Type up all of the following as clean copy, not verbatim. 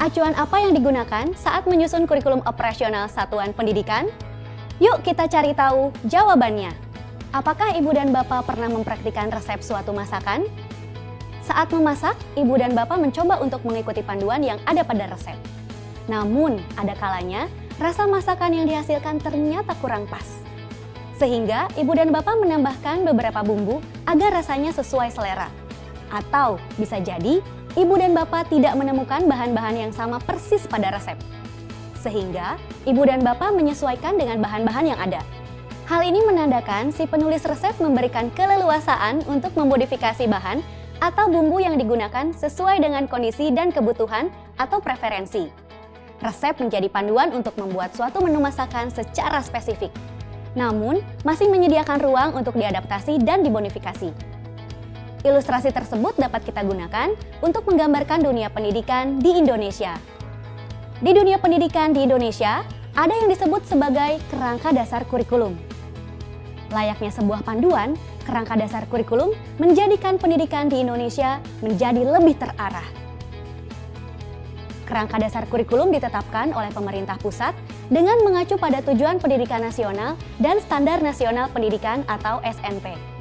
Acuan apa yang digunakan saat menyusun kurikulum operasional satuan pendidikan? Yuk kita cari tahu jawabannya. Apakah Ibu dan Bapak pernah mempraktikkan resep suatu masakan? Saat memasak, Ibu dan Bapak mencoba untuk mengikuti panduan yang ada pada resep. Namun, ada kalanya rasa masakan yang dihasilkan ternyata kurang pas. Sehingga Ibu dan Bapak menambahkan beberapa bumbu agar rasanya sesuai selera. Atau bisa jadi Ibu dan Bapak tidak menemukan bahan-bahan yang sama persis pada resep. Sehingga Ibu dan Bapak menyesuaikan dengan bahan-bahan yang ada. Hal ini menandakan si penulis resep memberikan keleluasaan untuk memodifikasi bahan atau bumbu yang digunakan sesuai dengan kondisi dan kebutuhan atau preferensi. Resep menjadi panduan untuk membuat suatu menu masakan secara spesifik. Namun, masih menyediakan ruang untuk diadaptasi dan dimodifikasi. Ilustrasi tersebut dapat kita gunakan untuk menggambarkan dunia pendidikan di Indonesia. Di dunia pendidikan di Indonesia, ada yang disebut sebagai kerangka dasar kurikulum. Layaknya sebuah panduan, kerangka dasar kurikulum menjadikan pendidikan di Indonesia menjadi lebih terarah. Kerangka dasar kurikulum ditetapkan oleh pemerintah pusat dengan mengacu pada Tujuan Pendidikan Nasional dan Standar Nasional Pendidikan atau SNP.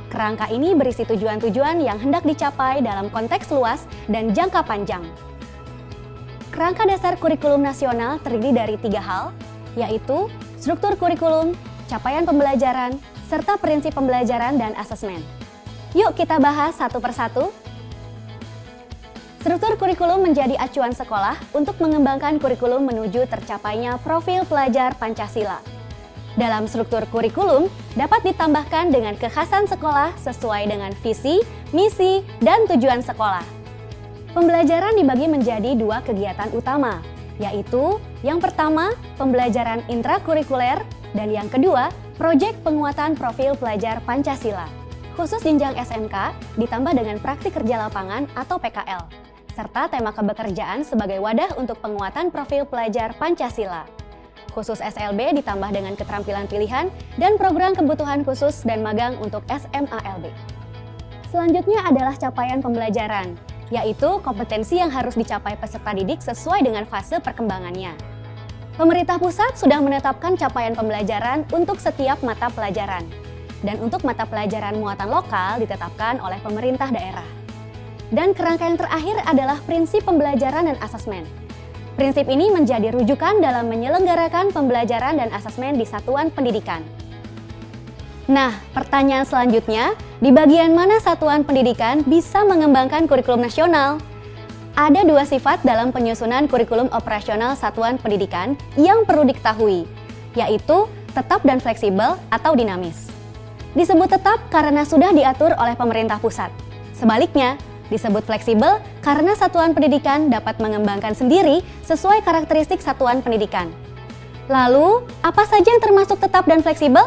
Kerangka ini berisi tujuan-tujuan yang hendak dicapai dalam konteks luas dan jangka panjang. Kerangka dasar kurikulum nasional terdiri dari 3 hal, yaitu struktur kurikulum, capaian pembelajaran, serta prinsip pembelajaran dan asesmen. Yuk kita bahas satu persatu. Struktur kurikulum menjadi acuan sekolah untuk mengembangkan kurikulum menuju tercapainya profil pelajar Pancasila. Dalam struktur kurikulum dapat ditambahkan dengan kekhasan sekolah sesuai dengan visi, misi, dan tujuan sekolah. Pembelajaran dibagi menjadi 2 kegiatan utama, yaitu yang pertama, pembelajaran intrakurikuler, dan yang kedua, proyek penguatan profil pelajar Pancasila. Khusus jenjang SMK ditambah dengan praktik kerja lapangan atau PKL, serta tema kebekerjaan sebagai wadah untuk penguatan profil pelajar Pancasila. Khusus SLB ditambah dengan keterampilan pilihan dan program kebutuhan khusus dan magang untuk SMALB. Selanjutnya adalah capaian pembelajaran, yaitu kompetensi yang harus dicapai peserta didik sesuai dengan fase perkembangannya. Pemerintah pusat sudah menetapkan capaian pembelajaran untuk setiap mata pelajaran. Dan untuk mata pelajaran muatan lokal ditetapkan oleh pemerintah daerah. Dan kerangka yang terakhir adalah prinsip pembelajaran dan asesmen. Prinsip ini menjadi rujukan dalam menyelenggarakan pembelajaran dan asesmen di satuan pendidikan. Nah, pertanyaan selanjutnya, di bagian mana satuan pendidikan bisa mengembangkan kurikulum nasional? Ada 2 sifat dalam penyusunan kurikulum operasional satuan pendidikan yang perlu diketahui, yaitu tetap dan fleksibel atau dinamis. Disebut tetap karena sudah diatur oleh pemerintah pusat. Sebaliknya, disebut fleksibel karena satuan pendidikan dapat mengembangkan sendiri sesuai karakteristik satuan pendidikan. Lalu, apa saja yang termasuk tetap dan fleksibel?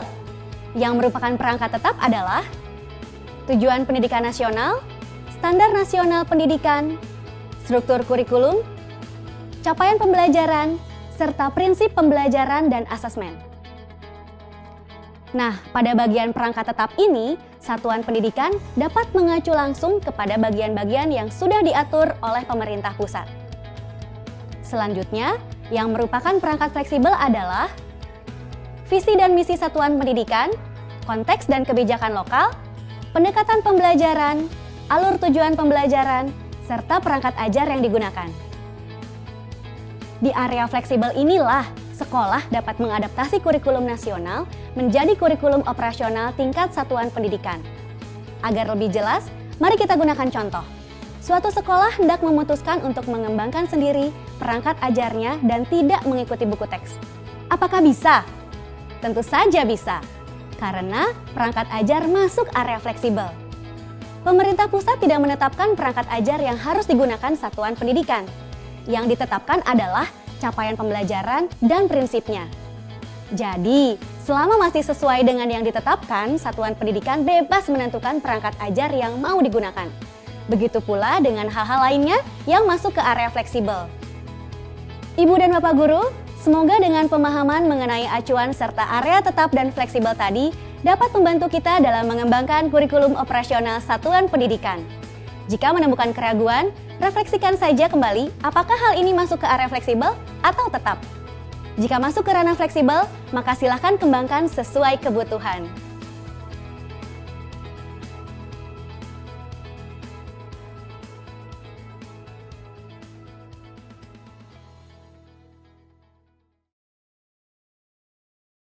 Yang merupakan perangkat tetap adalah Tujuan Pendidikan Nasional, Standar Nasional Pendidikan, struktur kurikulum, capaian pembelajaran, serta prinsip pembelajaran dan asesmen. Nah, pada bagian perangkat tetap ini, satuan pendidikan dapat mengacu langsung kepada bagian-bagian yang sudah diatur oleh pemerintah pusat. Selanjutnya, yang merupakan perangkat fleksibel adalah visi dan misi satuan pendidikan, konteks dan kebijakan lokal, pendekatan pembelajaran, alur tujuan pembelajaran, serta perangkat ajar yang digunakan. Di area fleksibel inilah sekolah dapat mengadaptasi kurikulum nasional menjadi kurikulum operasional tingkat satuan pendidikan. Agar lebih jelas, mari kita gunakan contoh. Suatu sekolah hendak memutuskan untuk mengembangkan sendiri perangkat ajarnya dan tidak mengikuti buku teks. Apakah bisa? Tentu saja bisa, karena perangkat ajar masuk area fleksibel. Pemerintah pusat tidak menetapkan perangkat ajar yang harus digunakan satuan pendidikan. Yang ditetapkan adalah capaian pembelajaran dan prinsipnya. Jadi, selama masih sesuai dengan yang ditetapkan, satuan pendidikan bebas menentukan perangkat ajar yang mau digunakan. Begitu pula dengan hal-hal lainnya yang masuk ke area fleksibel. Ibu dan Bapak Guru, semoga dengan pemahaman mengenai acuan serta area tetap dan fleksibel tadi dapat membantu kita dalam mengembangkan kurikulum operasional satuan pendidikan. Jika menemukan keraguan, refleksikan saja kembali apakah hal ini masuk ke area fleksibel atau tetap. Jika masuk ke ranah fleksibel, maka silakan kembangkan sesuai kebutuhan.